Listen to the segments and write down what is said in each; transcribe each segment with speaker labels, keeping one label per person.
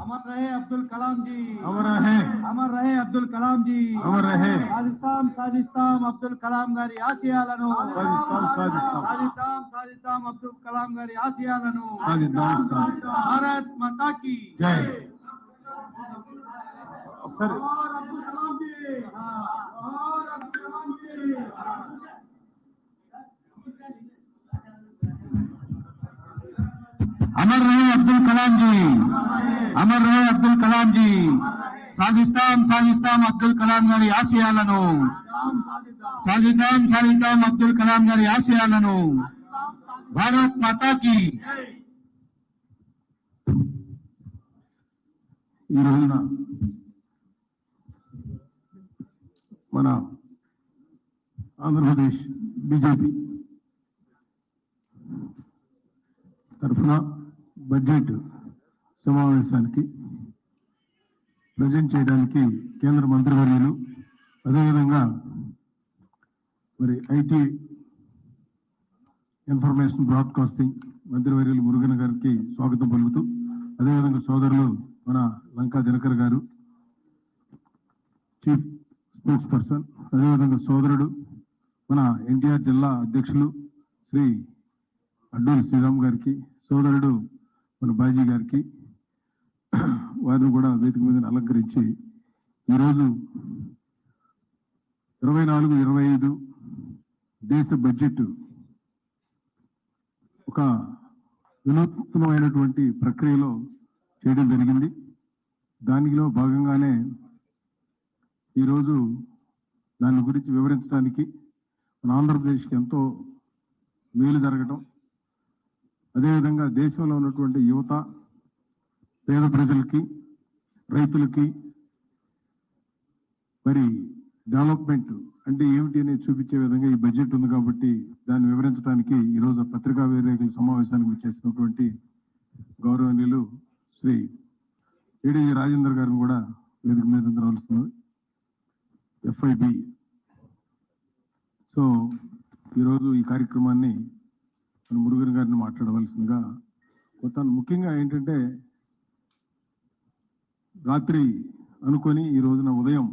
Speaker 1: अमर रहे अब्दुल कलाम जी,
Speaker 2: अमर रहे
Speaker 1: अब्दुल कलाम जी,
Speaker 2: अमर रहे
Speaker 1: साजिस्ताम अब्दुल कलाम गारी आशयाలను साजिस्ताम अब्दुल कलाम गारी आशयाలను भारत माता की
Speaker 2: जय।
Speaker 1: अब्दुल कलाम जी, अब्दुल कलाम जी।
Speaker 2: अमर रहे अब्दुल कलाम जी, अमर रहे अब्दुल कलाम जी। साजिस्ताम अब्दुल कलाम गारी आशयाలను साजिस्ताम अब्दुल कलाम गारी आशयाలను भारत माता की। ఈ రోజున మన ఆంధ్రప్రదేశ్ బీజేపీ తరఫున బడ్జెట్ సమావేశానికి ప్రజెంట్ చేయడానికి కేంద్ర మంత్రివర్యులు అదేవిధంగా మరి ఐటీ ఇన్ఫర్మేషన్ బ్రాడ్కాస్టింగ్ మంత్రివర్యులు మురుగన్ గారికి స్వాగతం పలుకుతూ, అదేవిధంగా సోదరులు మన లంకా దినకర్ గారు చీఫ్ స్పోక్స్ పర్సన్, అదేవిధంగా సోదరుడు మన ఎన్టీఆర్ జిల్లా అధ్యక్షులు శ్రీ అడ్డూరి శ్రీరామ్ గారికి, సోదరుడు మన బాజీ గారికి, వారిని కూడా వేదిక మీద అలంకరించి ఈరోజు 24-25 దేశ బడ్జెట్ ఒక వినూత్నమైనటువంటి ప్రక్రియలో చేయడం జరిగింది. దానిలో భాగంగానే ఈరోజు దాని గురించి వివరించడానికి మన ఆంధ్రప్రదేశ్కి ఎంతో మేలు జరగటం, అదేవిధంగా దేశంలో ఉన్నటువంటి యువత, పేద ప్రజలకి, రైతులకి మరి డెవలప్మెంట్ అంటే ఏమిటి అనేది చూపించే విధంగా ఈ బడ్జెట్ ఉంది. కాబట్టి దాన్ని వివరించడానికి ఈరోజు పత్రికా విలేకరుల సమావేశానికి చేసినటువంటి గౌరవనీయులు శ్రీ A.P.J రాజేందర్ గారిని కూడా వేదిక మీద రావాల్సింది, FIB. సో ఈరోజు ఈ కార్యక్రమాన్ని మన మురుగన్ గారిని మాట్లాడవలసిందిగా కొత్త. ముఖ్యంగా ఏంటంటే రాత్రి అనుకొని ఈ రోజున ఉదయం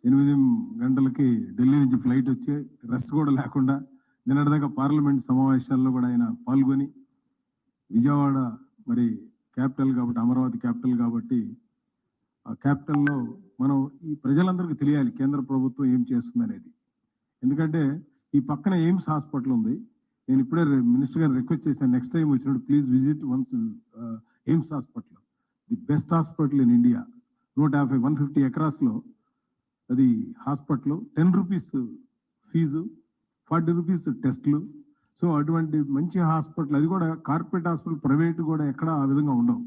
Speaker 2: 8 గంటలకి ఢిల్లీ నుంచి ఫ్లైట్ వచ్చి రెస్ట్ కూడా లేకుండా నిన్నటిదాకా పార్లమెంట్ సమావేశాల్లో కూడా ఆయన పాల్గొని, విజయవాడ మరి క్యాపిటల్ కాబట్టి, అమరావతి క్యాపిటల్ కాబట్టి ఆ క్యాపిటల్లో మనం ఈ ప్రజలందరికీ తెలియాలి కేంద్ర ప్రభుత్వం ఏం చేస్తుంది అనేది. ఎందుకంటే ఈ పక్కన ఎయిమ్స్ హాస్పిటల్ ఉంది. నేను ఇప్పుడే మినిస్టర్ గారిని రిక్వెస్ట్ చేశాను, నెక్స్ట్ టైం వచ్చినప్పుడు please visit once AIIMS hospital, the best hospital in India. 150 ఎకరాస్లో అది హాస్పిటల్. 10 రూపీస్ ఫీజు, 40 రూపీస్ టెస్టులు. సో అటువంటి మంచి హాస్పిటల్, అది కూడా కార్పొరేట్ హాస్పిటల్, ప్రైవేట్ కూడా ఎక్కడ ఆ విధంగా ఉండవు.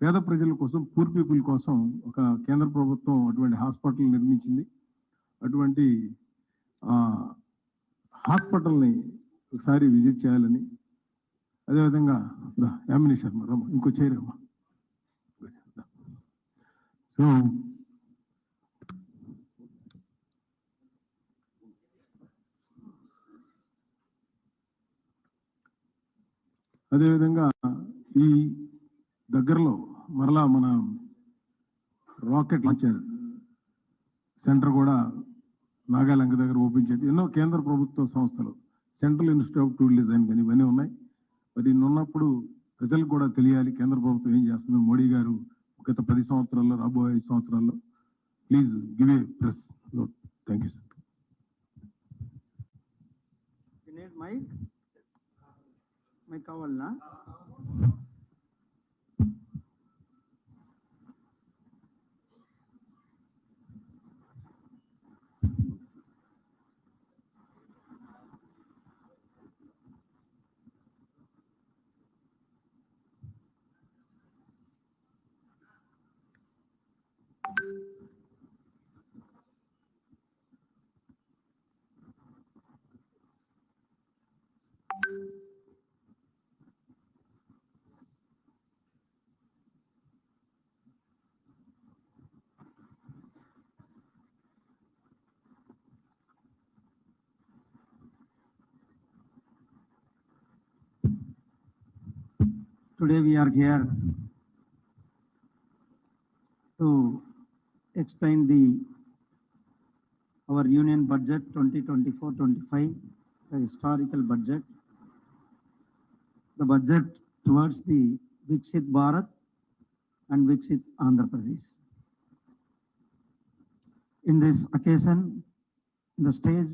Speaker 2: పేద ప్రజల కోసం, పూర్ పీపుల్ కోసం ఒక కేంద్ర ప్రభుత్వం అటువంటి హాస్పిటల్ నిర్మించింది. అటువంటి హాస్పిటల్ని ఒకసారి విజిట్ చేయాలని, అదేవిధంగా యామిని శర్మ రమ్మ, ఇంకో చేరమ్మా. సో అదేవిధంగా ఈ దగ్గరలో మరలా మన రాకెట్ లాంచర్ సెంటర్ కూడా నాగాలంక దగ్గర ఓపెన్ చేసి, ఎన్నో కేంద్ర ప్రభుత్వ సంస్థలు, సెంట్రల్ ఇన్స్టిట్యూట్ ఆఫ్ టూరిజం కానీ ఇవన్నీ ఉన్నాయి. మరి ఉన్నప్పుడు ప్రజలకు కూడా తెలియాలి కేంద్ర ప్రభుత్వం ఏం చేస్తుంది. మోడీ గారు గత 10 సంవత్సరాల్లో, రాబోయే 5 సంవత్సరాల్లో please give a press note. Thank you sir.
Speaker 1: Mike కావాలనా? Today we are here
Speaker 3: to explain our union budget 2024-25, the historical budget, the budget towards the Viksit Bharat and Viksit Andhra Pradesh. In this occasion, the stage,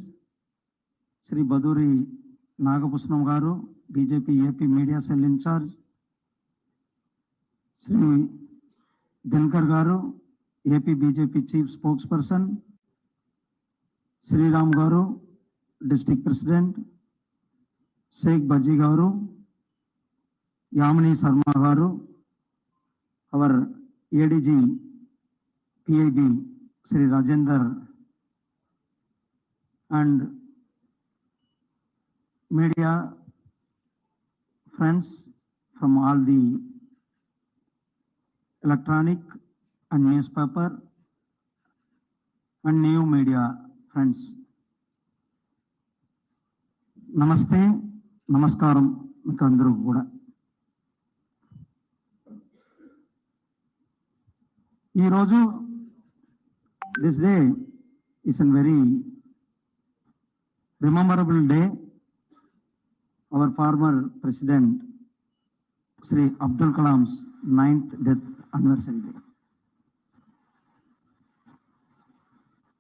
Speaker 3: Sri Baduri Nagapusnam Garu, BJP AP Media Cell in charge, Sri Dinkar Garu, AP BJP Chief Spokesperson, Sri Ram Garu, District President, Sheikh Baji Garu, Yamini Sarma Garu, our ADG PIB Sri Rajendra, and media friends from all the electronic and newspaper and new media friends. Namaste, Namaskaram, Mikandru Kuda. Ee roju, this day is a very memorable day. Our former President, Sri Abdul Kalam's 9th death anniversary day.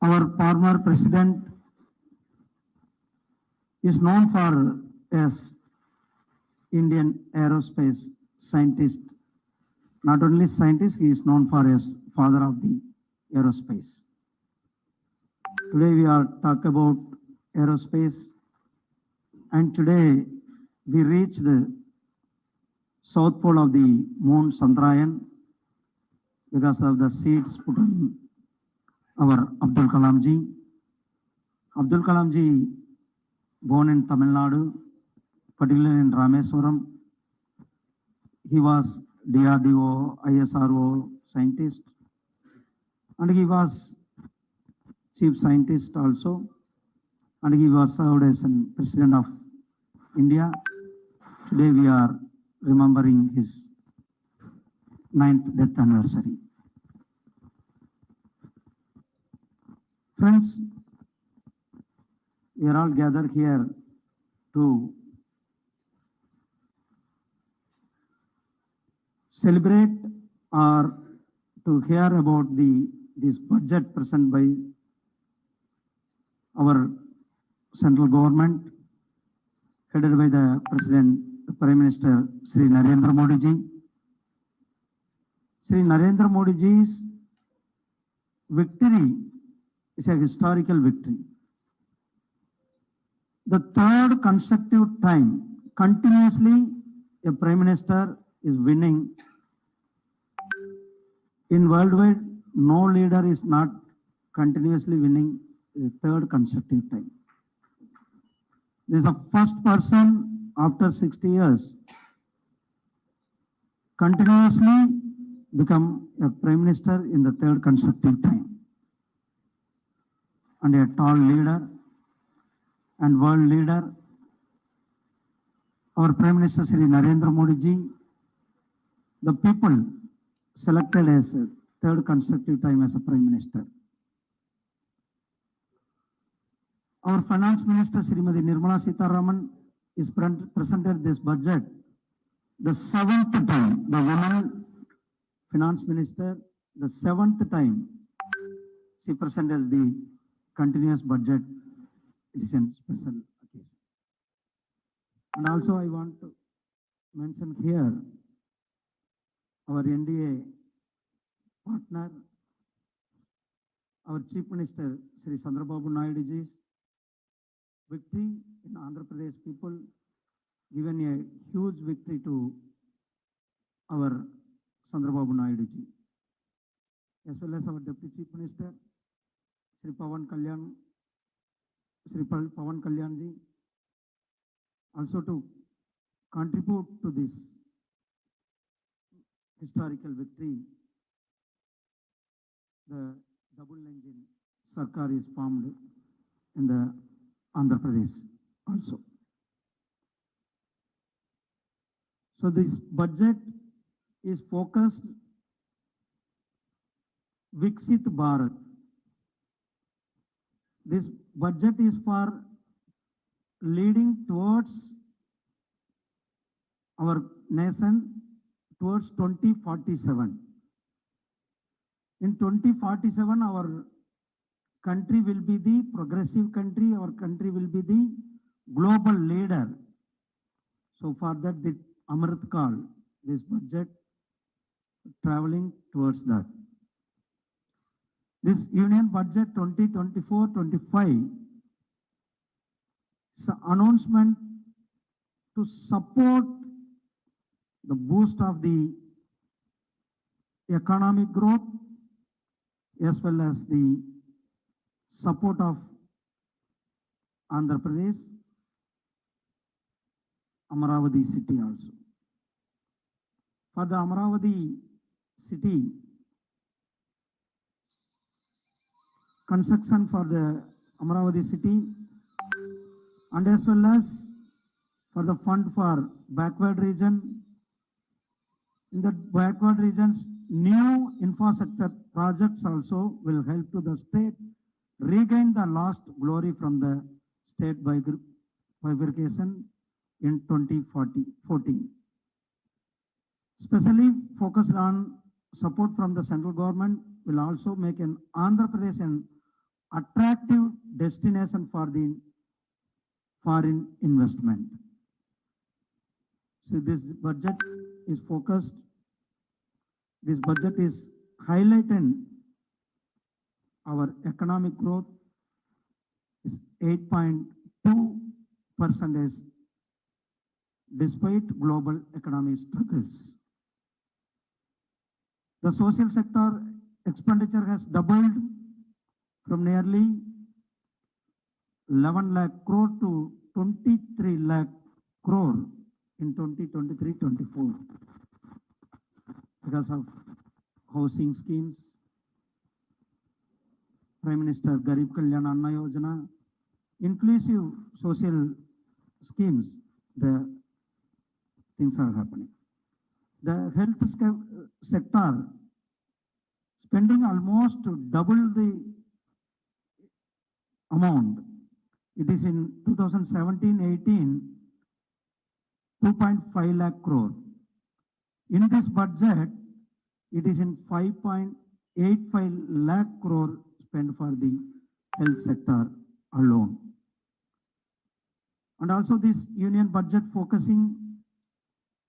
Speaker 3: Our former President is known for as Indian aerospace scientist. Not only scientist, he is known for as father of the aerospace. Today we are talking about aerospace, and today we reach the south pole of the moon Chandrayaan because of the seeds put on our Abdul Kalam ji. Abdul Kalam ji, born in Tamil Nadu, particularly in Rameswaram. He was DRDO, ISRO scientist, and he was chief scientist also, and he was served as President of India. Today we are remembering his 9th death anniversary. Friends, we are all gathered here to celebrate or to hear about this budget presented by our central government, headed by the President, the Prime Minister, Sri Narendra Modi ji. Sri Narendra Modi ji's victory is a historical victory. The third consecutive time, continuously, a Prime Minister is winning. In worldwide, no leader is not continuously winning. Is the third consecutive time. This is the first person after 60 years continuously become a Prime Minister in the third consecutive time, and a tall leader and world leader. Our Prime Minister Sri Narendra Modi ji, the people selected as a third consecutive time as a Prime Minister. Our Finance Minister Srimati Nirmala Sitharaman is presented this budget the 7th time. The woman Finance Minister, the 7th time she presented the continuous budget. It is a special occasion. And also I want to mention here our NDA partner, our Chief Minister Sri Chandrababu Naidu ji's victory in Andhra Pradesh people, given a huge victory to our Chandrababu Naidu ji, as well as our Deputy Chief Minister Sri Pawan Kalyan ji, also to contribute to this historical victory. The double engine Sarkar is formed in the Andhra Pradesh also. So this budget is focused Viksit Bharat. This budget is for leading towards our nation towards 2047. In 2047, our country will be the progressive country, our country will be the global leader. So for that, the Amrit Kal, this budget traveling towards that. This Union Budget 2024-25 is an announcement to support the boost of the economic growth as well as the support of Andhra Pradesh, Amaravati city also. For the Amaravati city, construction for the Amaravati city and as well as for the fund for backward region. In the backward regions, new infrastructure projects also will help to the state regain the lost glory from the state bifurcation in 2014. Specially focused on support from the central government will also make an Andhra Pradesh an attractive destination for the foreign investment. So this budget is focused, this budget is highlighting our economic growth is 8.2% despite global economic struggles. The social sector expenditure has doubled from nearly 11 lakh crore to 23 lakh crore in 2023-24 because of housing schemes, Prime Minister Garib Kalyan Anna Yojana, inclusive social schemes, the things are happening. The health sector spending almost double the amount. It is in 2017-18, 2.5 lakh crore. In this budget, it is in 5.85 lakh crore spent for the health sector alone. And also this union budget focusing,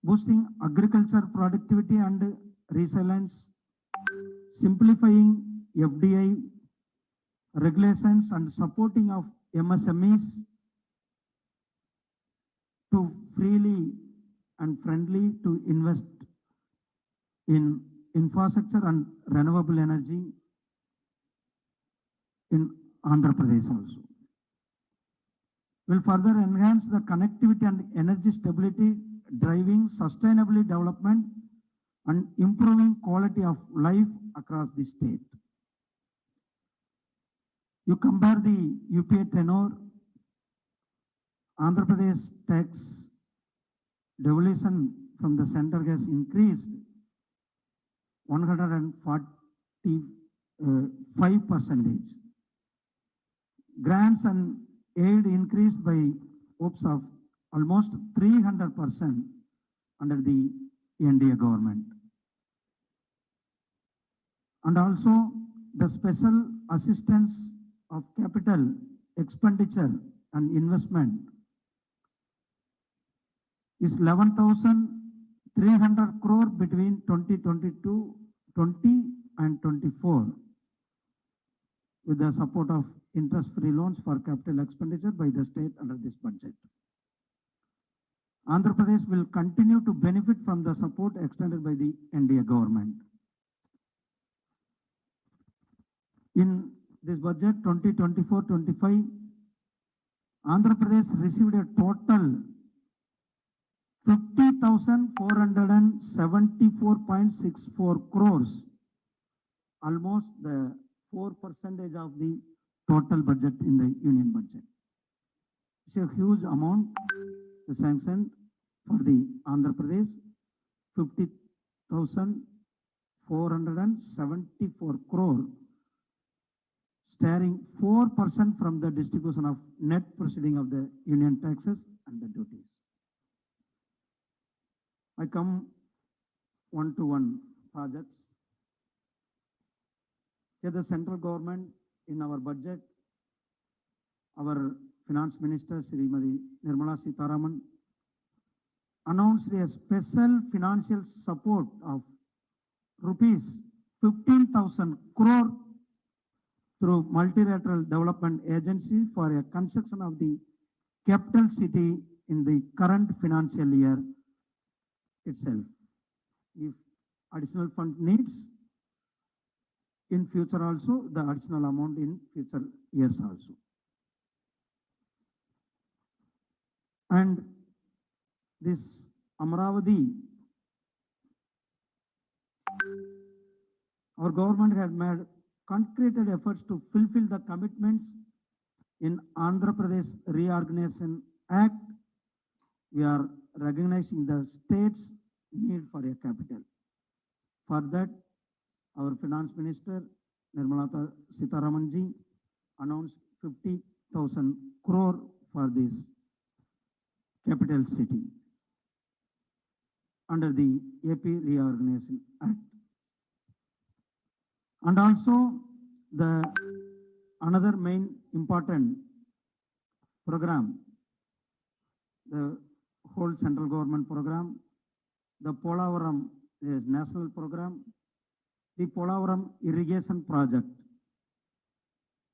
Speaker 3: boosting agriculture productivity and resilience, simplifying FDI regulations and supporting of MSMEs to freely and friendly to invest in infrastructure and renewable energy in Andhra Pradesh also. Will further enhance the connectivity and energy stability, driving sustainable development and improving quality of life across the state. You compare the UPA tenure, Andhra Pradesh tax devolution from the center has increased 145%. Grants and aid increased by hopes of almost 300% under the NDA government. And also the special assistance of capital expenditure and investment is 11,300 crore between 2022-20 and 24 with the support of interest-free loans for capital expenditure by the state under this budget. Andhra Pradesh will continue to benefit from the support extended by the NDA government. In this budget 2024-25, Andhra Pradesh received a total 50,474.64 crores, almost the 4% of the total budget in the union budget. It's a huge amount sanctioned for the Andhra Pradesh, 50,474 474 crore, steering 4% from the distribution of net proceeding of the union taxes and the duties. I come one-to-one projects. Here the central government in our budget, our finance minister Srimati Nirmala Sitharaman announced a special financial support of rupees 15,000 crore through multilateral development agency for a construction of the capital city in the current financial year itself. If additional fund needs in future also, the additional amount in future years also. And this Amravati, our government had made concreted efforts to fulfill the commitments in Andhra Pradesh Reorganization Act. We are recognizing the state's need for a capital. For that, our finance minister Nirmala Sitharaman ji announced 50,000 crore for this capital city under the AP Reorganization Act. And also the another main important program, the whole central government program, the Polavaram is national program, the Polavaram irrigation project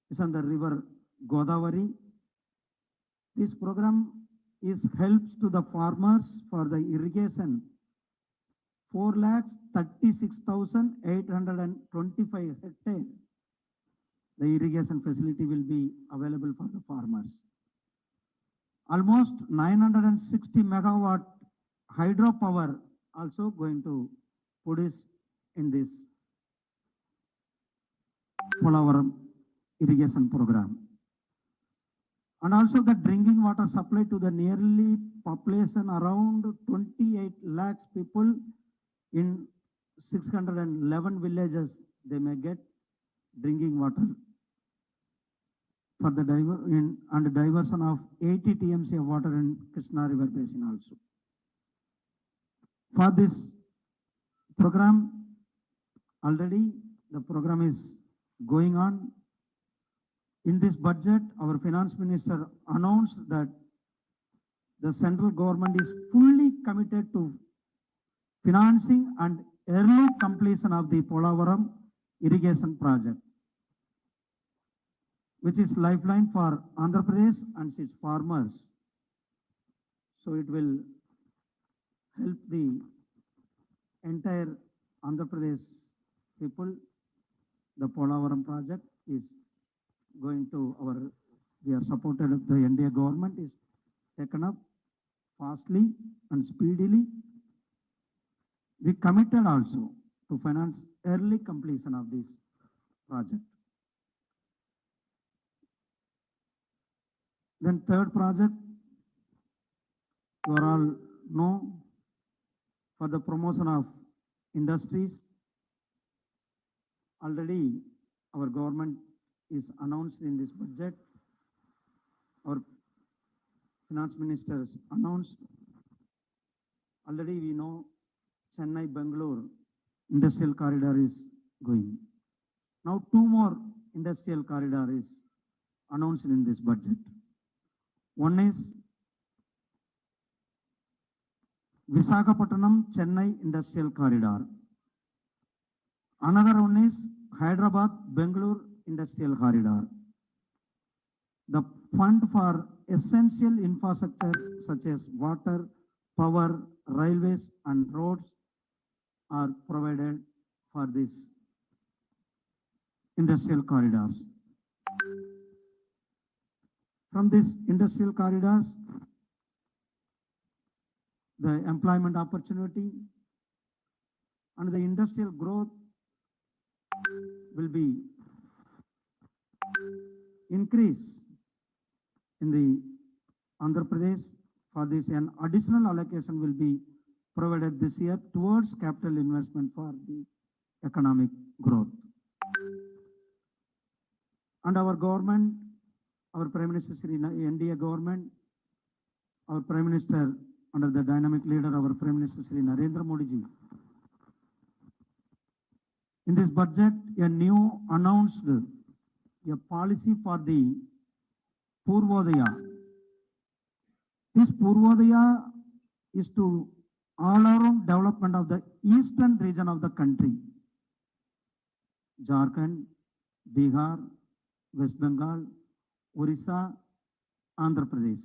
Speaker 3: is on the river Godavari. This program is helps to the farmers for the irrigation 4,36,825 hectares. The irrigation facility will be available for the farmers. Almost 960 megawatt hydropower also going to produce in this Polavaram irrigation program. And also the drinking water supply to the nearly population around 28 lakhs people in 611 villages, they may get drinking water for the diversion of 80 TMC of water in Krishna River Basin also. For this program, already the program is going on. In this budget, our finance minister announced that the central government is fully committed to financing and early completion of the Polavaram irrigation project, which is lifeline for Andhra Pradesh and its farmers. So it will help the entire Andhra Pradesh people. The Polavaram project is going to we are supported, the India government is taken up fastly and speedily. We committed also to finance early completion of this project. Then third project, you all know, for the promotion of industries. Already our government is announced in this budget. Our finance ministers announced. Already we know Chennai-Bangalore industrial corridor is going. Now 2 more industrial corridor is announced in this budget. One is Visakhapatnam-Chennai industrial corridor. Another one is Hyderabad-Bangalore industrial corridor. The fund for essential infrastructure such as water, power, railways and roads are provided for these industrial corridors. From these industrial corridors, the employment opportunity and the industrial growth will be increased in the Andhra Pradesh. For this, an additional allocation will be provided this year towards capital investment for the economic growth. And our government, our Prime Minister Sri NDA government, our Prime Minister under the dynamic leader, our Prime Minister Sri Narendra Modi ji, in this budget, a new announced a policy for the Purvodaya. This Purvodaya is to all-around development of the eastern region of the country. Jharkhand, Bihar, West Bengal, Orissa, Andhra Pradesh.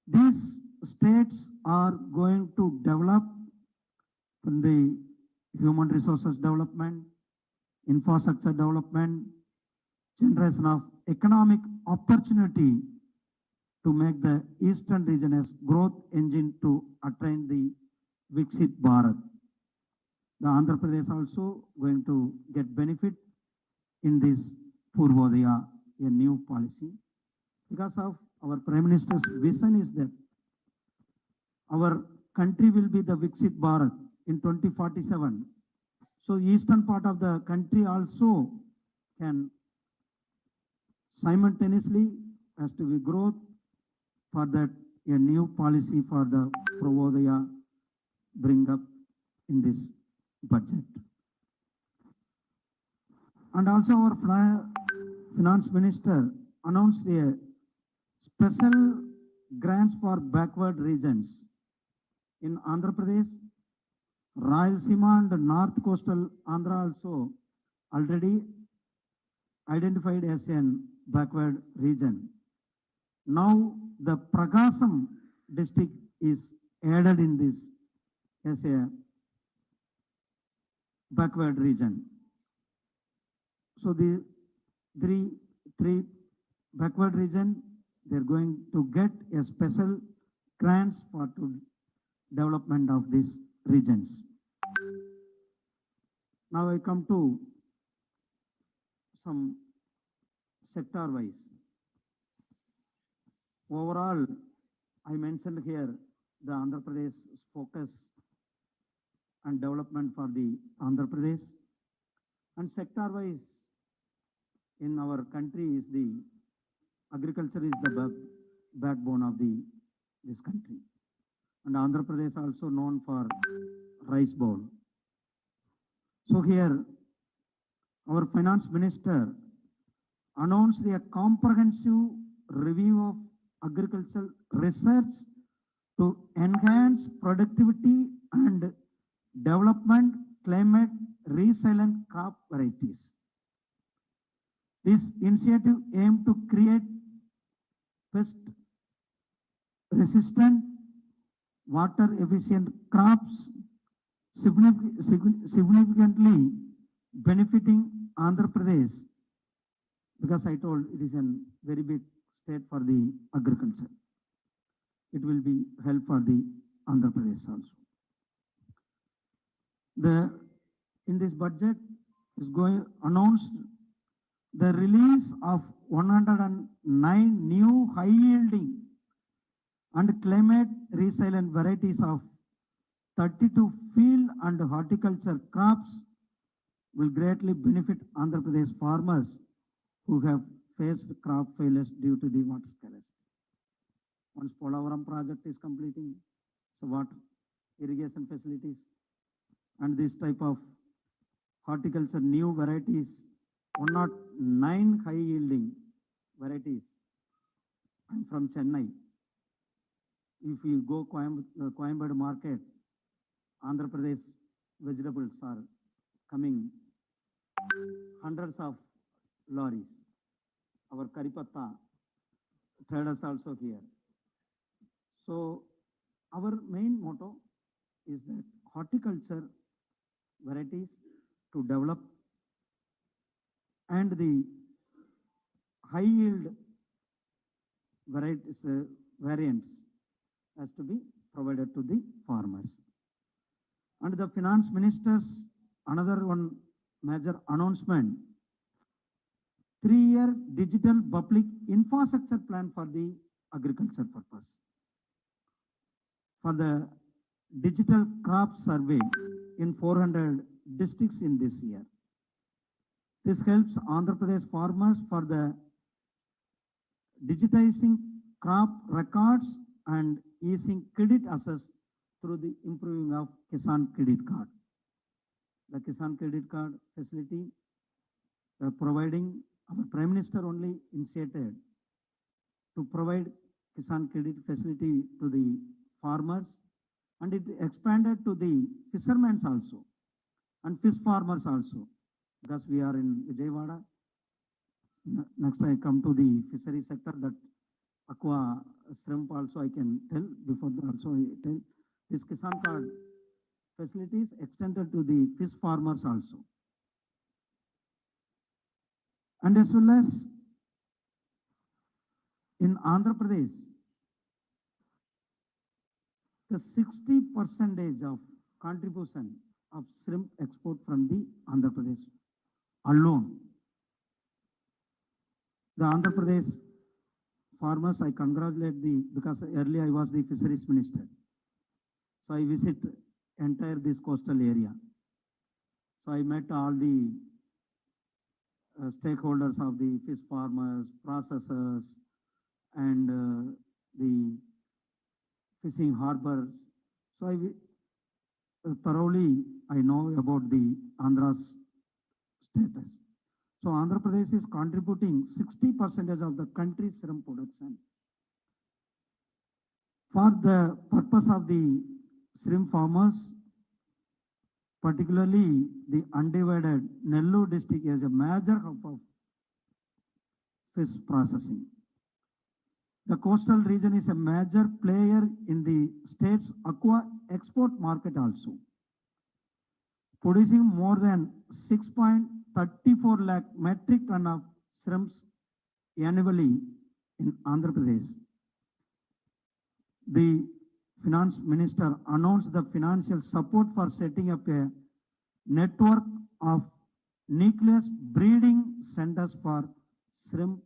Speaker 3: These states are going to develop in the human resources development, infrastructure development, generation of economic opportunity to make the eastern region as growth engine to attain the Viksit Bharat. The Andhra Pradesh also going to get benefit in this Purvodaya, a new policy, because of our Prime Minister's vision is that our country will be the Viksit Bharat in 2047. So eastern part of the country also can simultaneously has to be growth. For that, a new policy for the Purvodaya bring up in this budget. And also our finance minister announced a special grants for backward regions in Andhra Pradesh, Rayalaseema and North Coastal Andhra also already identified as an backward region. Now the Prakasam district is added in this as a backward region. So the three backward region, they're going to get a special grants for to development of these regions. Now I come to some sector wise. Overall, I mentioned here the Andhra Pradesh focus and development for the Andhra Pradesh, and sector wise in our country is the agriculture is the backbone of this country, and Andhra Pradesh also known for rice bowl. So here our finance minister announced a comprehensive review of agricultural research to enhance productivity and development climate resilient crop varieties. This initiative aimed to create pest resistant, water efficient crops, significantly benefiting Andhra Pradesh, because I told it is a very big state for the agriculture. It will be help for the Andhra Pradesh also. In this budget is going announced the release of 109 new high yielding and climate resilient varieties of 32 field and horticulture crops will greatly benefit Andhra Pradesh farmers who have faced crop failures due to the water scarcity. Once Polavaram project is completing, so water irrigation facilities and this type of horticulture new varieties, 109 high yielding varieties. I'm from Chennai. If you go Coimbatore market, Andhra Pradesh vegetables are coming hundreds of lorries. Our Karipatta traders also here. So our main motto is that horticulture varieties to develop and the high yield varieties, variants has to be provided to the farmers. And the finance minister's another one major announcement, 3-year digital public infrastructure plan for the agriculture purpose. For the digital crop survey in 400 districts in this year. This helps Andhra Pradesh farmers for the digitizing crop records and easing credit access through the improving of Kisan Credit Card. The Kisan Credit Card facility providing, our Prime Minister only initiated to provide Kisan Credit facility to the farmers, and it expanded to the fishermen also and fish farmers also, because we are in Vijayawada. Next I come to the fishery sector, that aqua shrimp also I can tell. Before that also I tell, this Kisan Card facilities extended to the fish farmers also. And as well as in Andhra Pradesh, the 60% of contribution of shrimp export from the Andhra Pradesh alone. The Andhra Pradesh farmers, I congratulate because earlier I was the fisheries minister. So I visit entire this coastal area. So I met all the stakeholders of the fish farmers, processors, and the fishing harbors. So thoroughly I know about the Andhra's status. So Andhra Pradesh is contributing 60% of the country's shrimp production. For the purpose of the shrimp farmers, particularly the undivided Nellore district is a major hub of fish processing. The coastal region is a major player in the state's aqua export market also, producing more than 6.34 lakh metric ton of shrimps annually in Andhra Pradesh. The Finance Minister announced the financial support for setting up a network of nucleus breeding centers for shrimp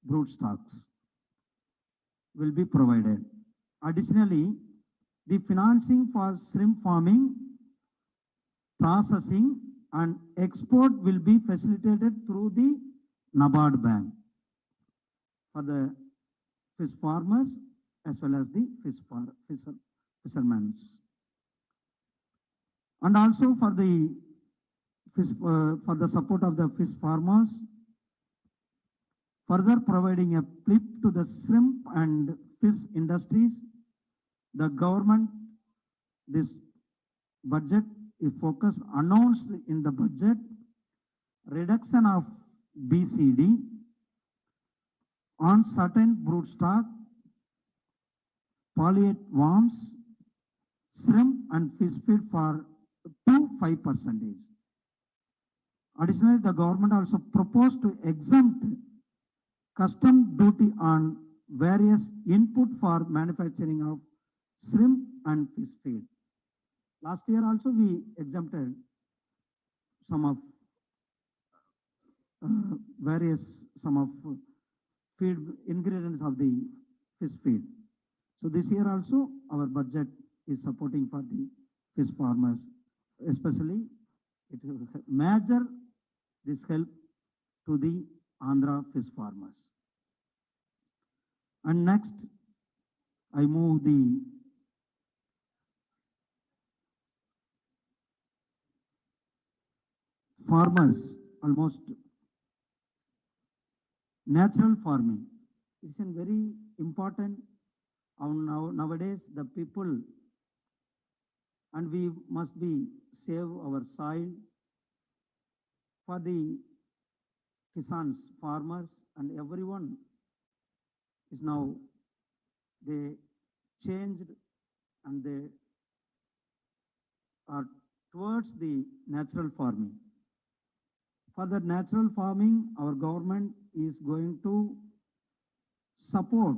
Speaker 3: brood stocks will be provided. Additionally, the financing for shrimp farming, processing and export will be facilitated through the NABARD Bank for the fish farmers as well as the fishermen. And also for the support of the fish farmers, further providing a flip to the shrimp and fish industries, the government, this budget is focused, announced in the budget, reduction of BCD on certain brood stock, polyate worms, shrimp and fish feed for 5%. Additionally, the government also proposed to exempt custom duty on various input for manufacturing of shrimp and fish feed. Last year also we exempted some of feed ingredients of the fish feed. So this year also our budget is supporting for the fish farmers, especially it will major this help to the Andhra fish farmers. And next, I move the farmers, almost natural farming. It's a very important nowadays the people, and we must be save our soil for the Kisans, farmers, and everyone is now, they changed and they are towards the natural farming. For the natural farming, our government is going to support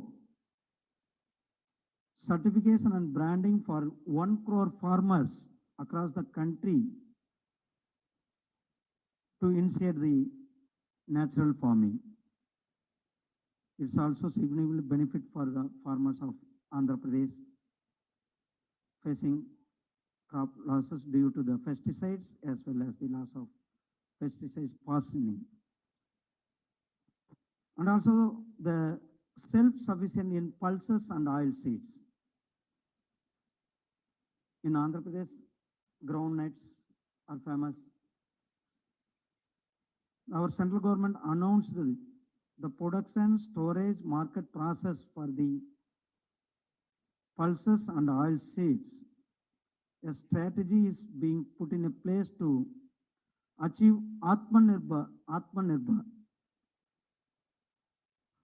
Speaker 3: certification and branding for 1 crore farmers across the country to initiate the natural farming. It's also significant benefit for the farmers of Andhra Pradesh facing crop losses due to the pesticides as well as the loss of pesticides poisoning. And also the self-sufficient in pulses and oil seeds. In Andhra Pradesh, groundnuts are famous. Our central government announced the production, storage, market process for the pulses and oil seeds. A strategy is being put in place to achieve Atmanirbhar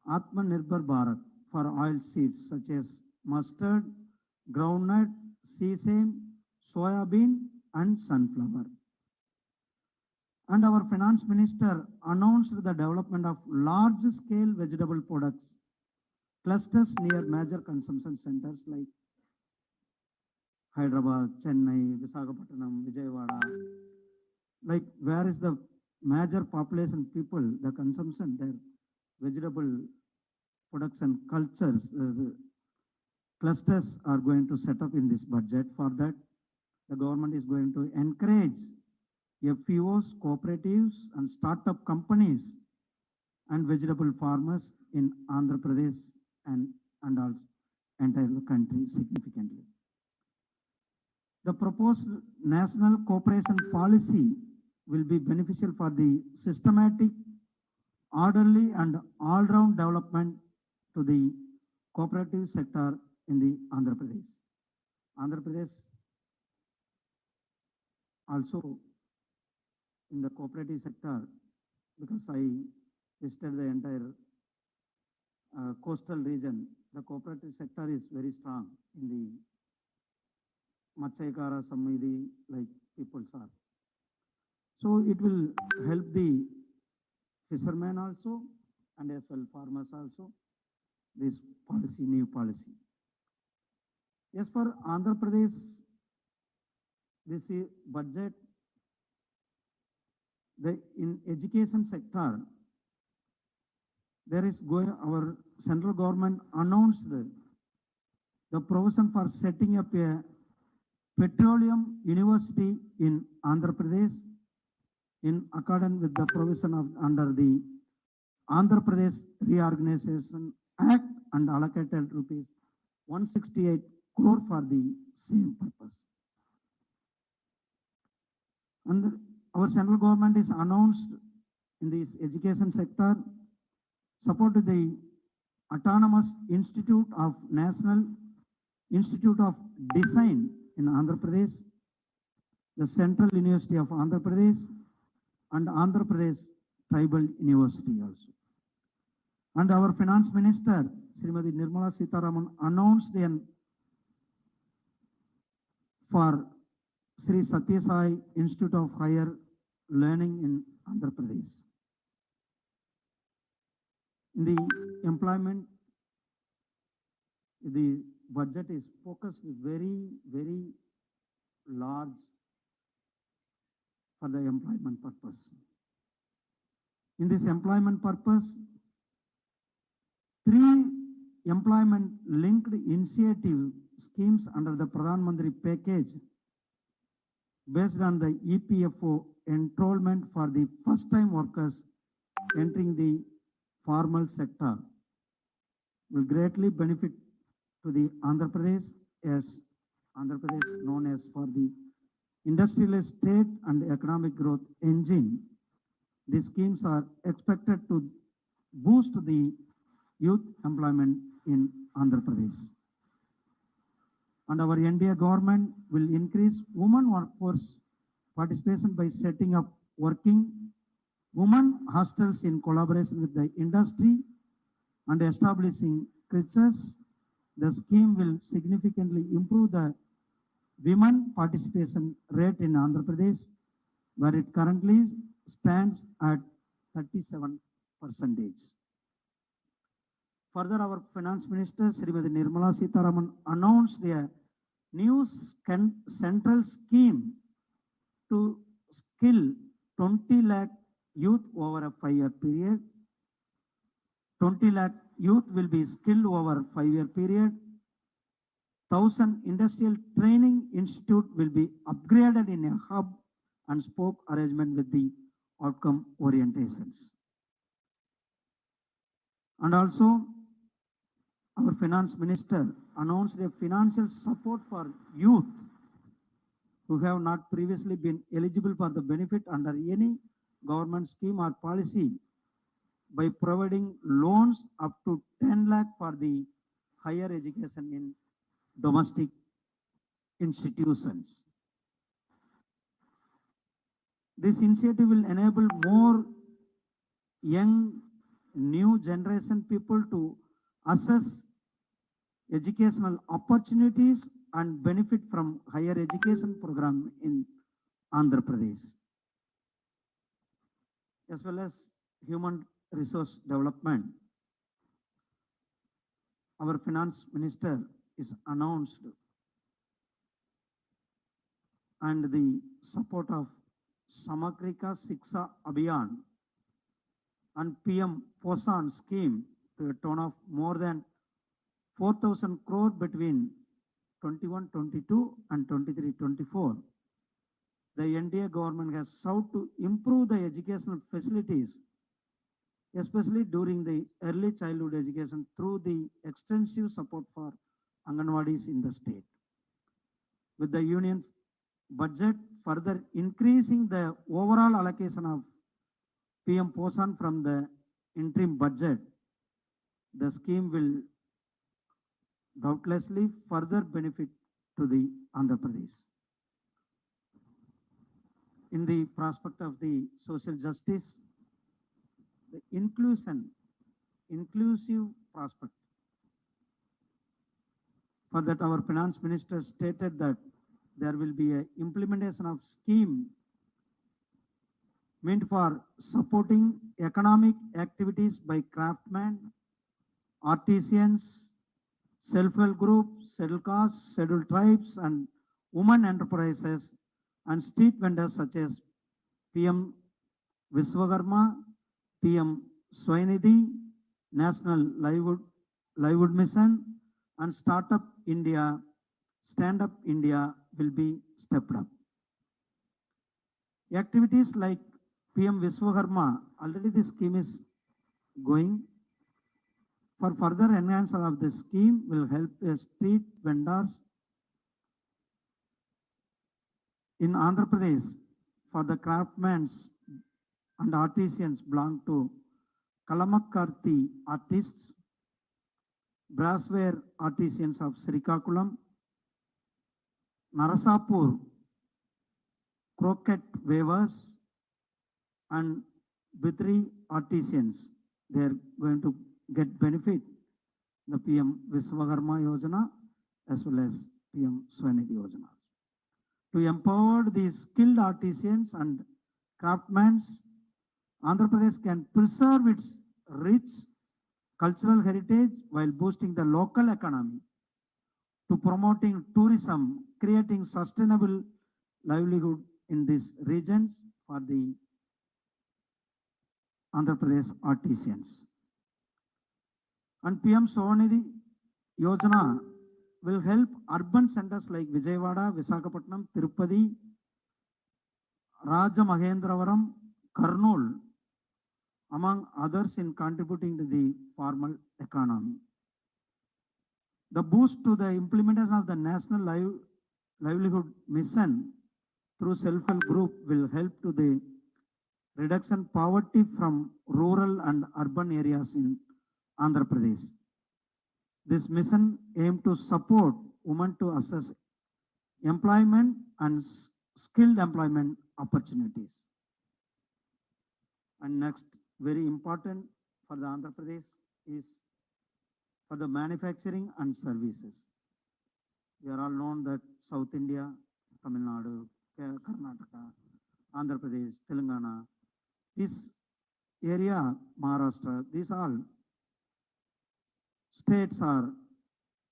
Speaker 3: Bharat for oil seeds such as mustard, groundnut, sesame, soybean, and sunflower. And our finance minister announced the development of large-scale vegetable products clusters near major consumption centers like Hyderabad, Chennai, Visakhapatnam, Vijayawada, like where is the major population people, the consumption, their vegetable production cultures, clusters are going to set up in this budget. For that, the government is going to encourage FPOs, cooperatives, and startup companies and vegetable farmers in Andhra Pradesh and also entire country significantly. The proposed national cooperation policy will be beneficial for the systematic, orderly, and all-round development to the cooperative sector in the Andhra Pradesh. Andhra Pradesh also in the cooperative sector, because I visited the entire coastal region, the cooperative sector is very strong in the Matchaikara Samidhi, like peoples are. So it will help the fishermen also and as well farmers also, this policy, new policy. As for Andhra Pradesh, this budget, in education sector, there is going, our central government announced the provision for setting up a petroleum university in Andhra Pradesh in accordance with the provision of under the Andhra Pradesh Reorganization Act and allocated rupees 168 crore for the same purpose. And our central government is announced in this education sector support to the Autonomous Institute of National Institute of Design in Andhra Pradesh, the Central University of Andhra Pradesh, and Andhra Pradesh Tribal University also. And our Finance Minister, Srimati Nirmala Sitharaman, announced for Sri Satya Sai Institute of Higher Learning in Andhra Pradesh. In the employment, the budget is focused very, very large for the employment purpose. In this employment purpose, 3 employment-linked initiative schemes under the Pradhan Mantri package based on the EPFO enrollment for the first-time workers entering the formal sector will greatly benefit to the Andhra Pradesh, as Andhra Pradesh known as for the industrial state and economic growth engine. These schemes are expected to boost the youth employment in Andhra Pradesh. And our NDA government will increase women workforce participation by setting up working women hostels in collaboration with the industry and establishing creches. The scheme will significantly improve the women participation rate in Andhra Pradesh, where it currently stands at 37%. Further, our Finance Minister, Srimati Nirmala Sitharaman, announced a new central scheme to skill 20 lakh youth over a 5-year period. 20 lakh youth will be skilled over a 5-year period. 1,000 industrial training institute will be upgraded in a hub and spoke arrangement with the outcome orientations. And also, our finance minister announced a financial support for youth who have not previously been eligible for the benefit under any government scheme or policy by providing loans up to 10 lakh for the higher education in domestic institutions. This initiative will enable more young, new generation people to assess educational opportunities and benefit from higher education program in Andhra Pradesh, as well as human resource development. Our finance minister is announced and the support of Samagrika Shiksha Abhiyan and PM Posan scheme to a tone of more than 4,000 crore between 21-22 and 23-24. The NDA government has sought to improve the educational facilities, especially during the early childhood education through the extensive support for Anganwadis in the state. With the union budget further increasing the overall allocation of PM Posan from the interim budget, the scheme will doubtlessly further benefit to the Andhra Pradesh. In the prospect of the social justice, the inclusive prospect. For that, our finance minister stated that there will be a implementation of scheme meant for supporting economic activities by craftsmen, artisans, self-help groups, scheduled castes, scheduled tribes, and women enterprises and street vendors such as PM Vishwakarma, PM Swainidhi, National Livelihood Mission, and Startup India, Stand Up India will be stepped up. Activities like PM Vishwakarma, already the scheme is going. For further enhancement of the scheme will help street vendors in Andhra Pradesh for the craftsmen and artisans belong to Kalamakarthi artists, brassware artisans of Srikakulam, Narasapur croquet weavers, and Bidri artisans. They are going to get benefit the PM Vishwakarma Yojana as well as PM Swanidhi Yojana. To empower these skilled artisans and craftsmen, Andhra Pradesh can preserve its rich cultural heritage while boosting the local economy, to promoting tourism, creating sustainable livelihood in these regions for the Andhra Pradesh artisans. And PM Swanidhi Yojana will help urban centers like Vijayawada, Visakhapatnam, Tirupati, Rajamahendravaram, Kurnool, among others, in contributing to the formal economy. The boost to the implementation of the National Livelihood Mission through self-help group will help to the reduction poverty from rural and urban areas in Andhra Pradesh. This mission aims to support women to access employment and skilled employment opportunities. And next, very important for the Andhra Pradesh is for the manufacturing and services. We are all known that South India, Tamil Nadu, Karnataka, Andhra Pradesh, Telangana, this area, Maharashtra, these all states are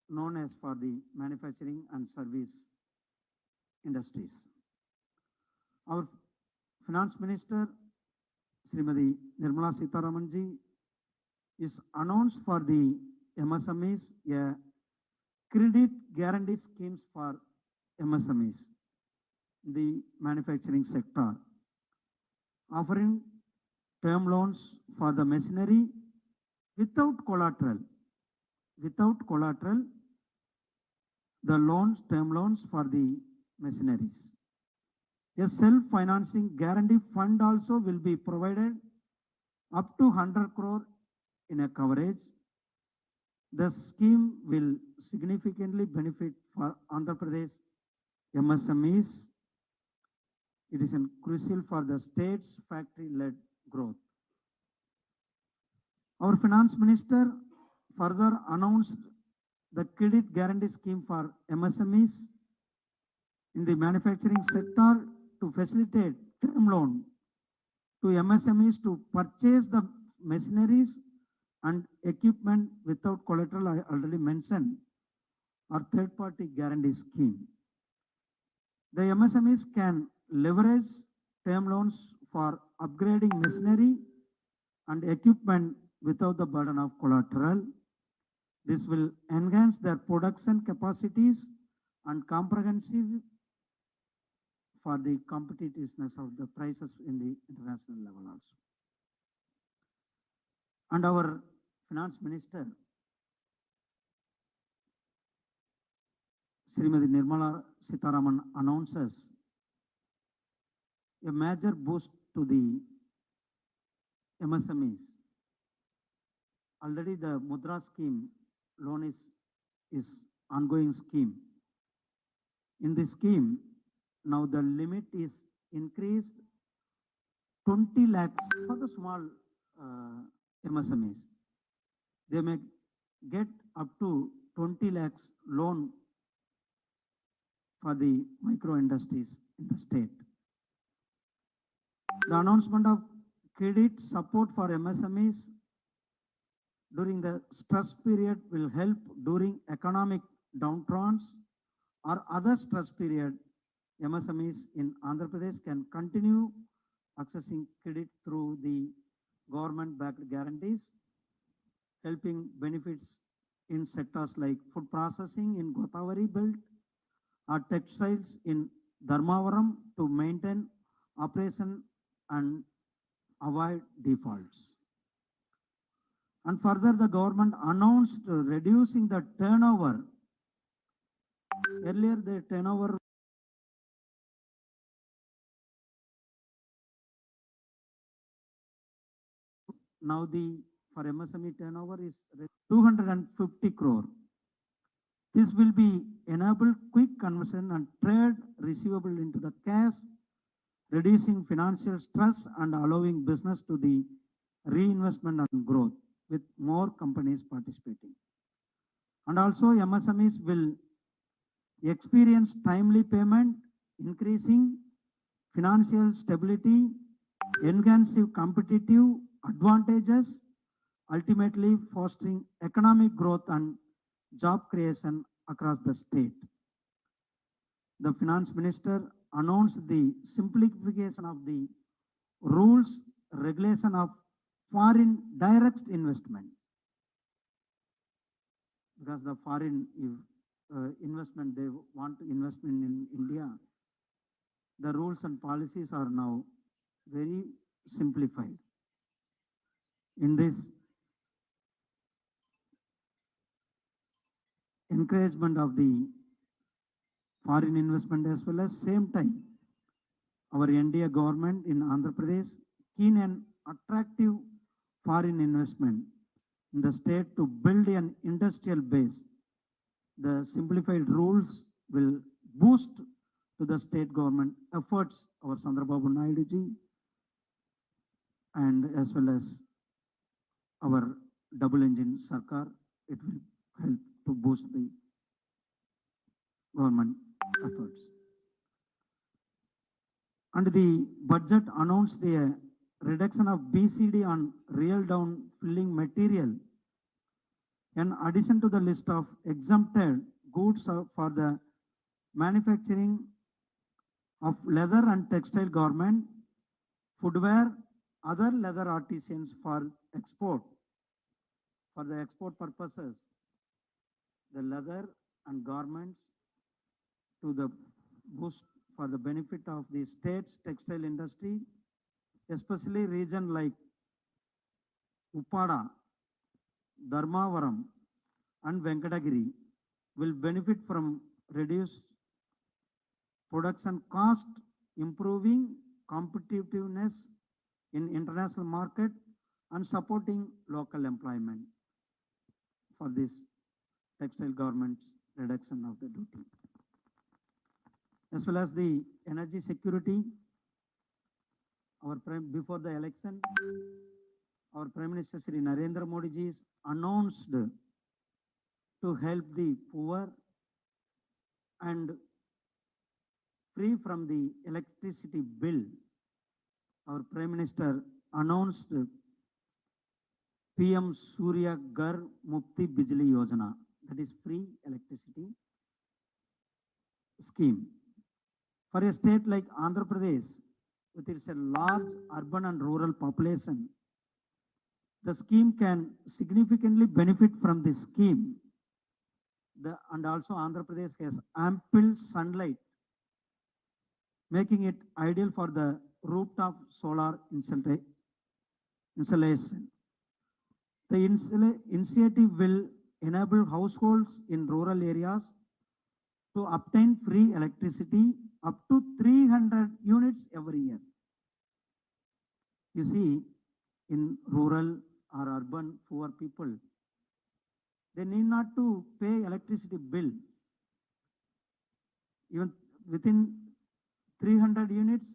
Speaker 3: known as for the manufacturing and service industries. Our finance minister, Srimati Nirmala Sitharamanji, is announced for the MSMEs a credit guarantee schemes for MSMEs, the manufacturing sector, offering term loans for the machinery without collateral. Without collateral, the loans, term loans for the machineries. A self-financing guarantee fund also will be provided up to 100 crore in a coverage. The scheme will significantly benefit for Andhra Pradesh MSMEs. It is crucial for the state's factory-led growth. Our finance minister further announced the credit guarantee scheme for MSMEs in the manufacturing sector to facilitate term loan to MSMEs to purchase the machineries and equipment without collateral. I already mentioned our third-party guarantee scheme. The MSMEs can leverage term loans for upgrading machinery and equipment without the burden of collateral. This will enhance their production capacities and comprehensive for the competitiveness of the prices in the international level also. And our finance minister, Srimati Nirmala Sitharaman, announces a major boost to the MSMEs. Already the Mudra scheme loan is ongoing scheme. In this scheme, now the limit is increased 20 lakhs for the small MSMEs. They may get up to 20 lakhs loan for the micro industries in the state. The announcement of credit support for MSMEs during the stress period will help during economic downturns or other stress period. MSMEs in Andhra Pradesh can continue accessing credit through the government-backed guarantees, helping benefits in sectors like food processing in Godavari belt or textiles in Dharmavaram to maintain operation and avoid defaults. And further, the government announced reducing the turnover. Earlier, the turnover now for MSME turnover is 250 crore. This will be enable quick conversion and trade receivable into the cash, reducing financial stress and allowing business to the reinvestment and growth with more companies participating. And also MSMEs will experience timely payment, increasing financial stability, enhancing competitive advantages, ultimately fostering economic growth and job creation across the state. The finance minister announced the simplification of the rules, regulation of foreign direct investment. Because the foreign investment, they want to invest in India, the rules and policies are now very simplified. In this encouragement of the foreign investment as well as same time, our NDA government in Andhra Pradesh keen and attractive foreign investment in the state to build an industrial base. The simplified rules will boost to the state government efforts, our Chandrababu Naidu ji, and as well as our double engine Sarkar. It will help to boost the government efforts. And the budget announced a reduction of BCD on real down filling material in addition to the list of exempted goods for the manufacturing of leather and textile garment, footwear, other leather artisans for export, for the export purposes. The leather and garments to the boost for the benefit of the state's textile industry, especially region like Uppada, Dharmavaram, and Venkatagiri will benefit from reduced production cost, improving competitiveness in international market and supporting local employment for this textile garments reduction of the duty. As well as the energy security, before the election, our Prime Minister Shri Narendra Modi ji announced to help the poor and free from the electricity bill. Our Prime Minister announced PM Surya Ghar Mufti Bijli Yojana, that is free electricity scheme. For a state like Andhra Pradesh, with its a large urban and rural population, the scheme can significantly benefit from this scheme. And also Andhra Pradesh has ample sunlight, making it ideal for the rooftop solar installation. The initiative will enable households in rural areas to obtain free electricity up to 300 units every year. You see, in rural or urban poor people, they need not to pay electricity bill. Even within 300 units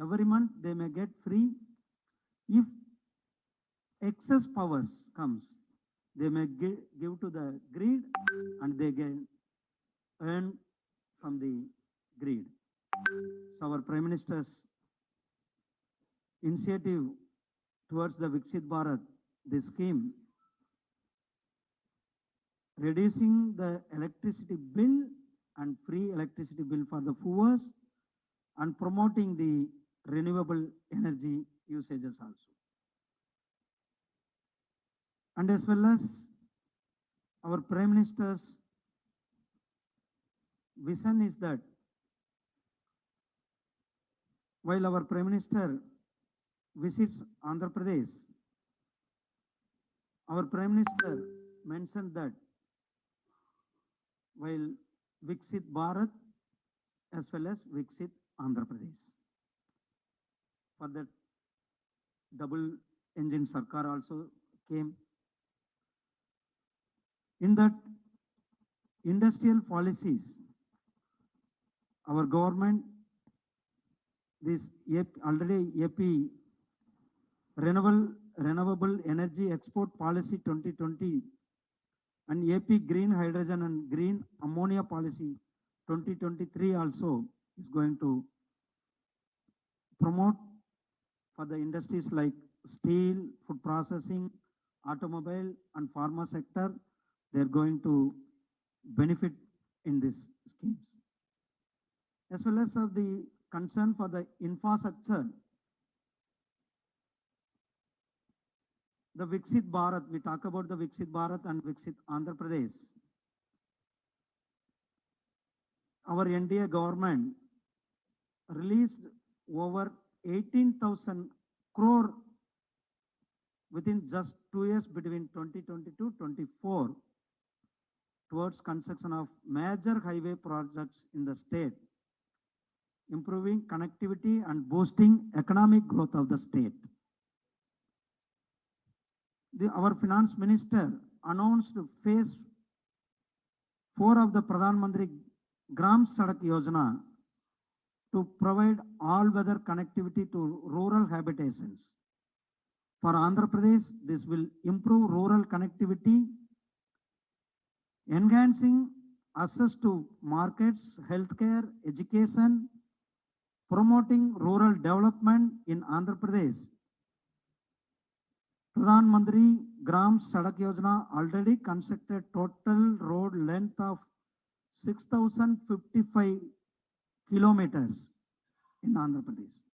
Speaker 3: every month, they may get free. If excess powers comes, they may give to the grid and they can earn from the grid. So our Prime Minister's initiative towards the Viksit Bharat, this scheme, reducing the electricity bill and free electricity bill for the poor and promoting the renewable energy usages also. And as well as our Prime Minister's vision is that while our Prime Minister visits Andhra Pradesh, our Prime Minister mentioned that while Viksit Bharat as well as Viksit Andhra Pradesh, for that double engine Sarkar also came. In that industrial policies, our government, this already AP Renewable Energy Export Policy 2020 and AP Green Hydrogen and Green Ammonia Policy 2023 also is going to promote for the industries like steel, food processing, automobile and pharma sector. They are going to benefit in these schemes. As well as of the concern for the infrastructure, the Viksit Bharat, we talk about the Viksit Bharat and Viksit Andhra Pradesh. Our NDA government released over 18,000 crore within just 2 years between 2022-24 towards construction of major highway projects in the state, improving connectivity and boosting economic growth of the state. Our finance minister announced phase 4 of the Pradhan Mantri Gram Sadak Yojana to provide all-weather connectivity to rural habitations. For Andhra Pradesh, this will improve rural connectivity, enhancing access to markets, healthcare, education, promoting rural development in Andhra Pradesh. Pradhan Mantri Gram Sadak Yojana already constructed total road length of 6,055 kilometers in Andhra Pradesh.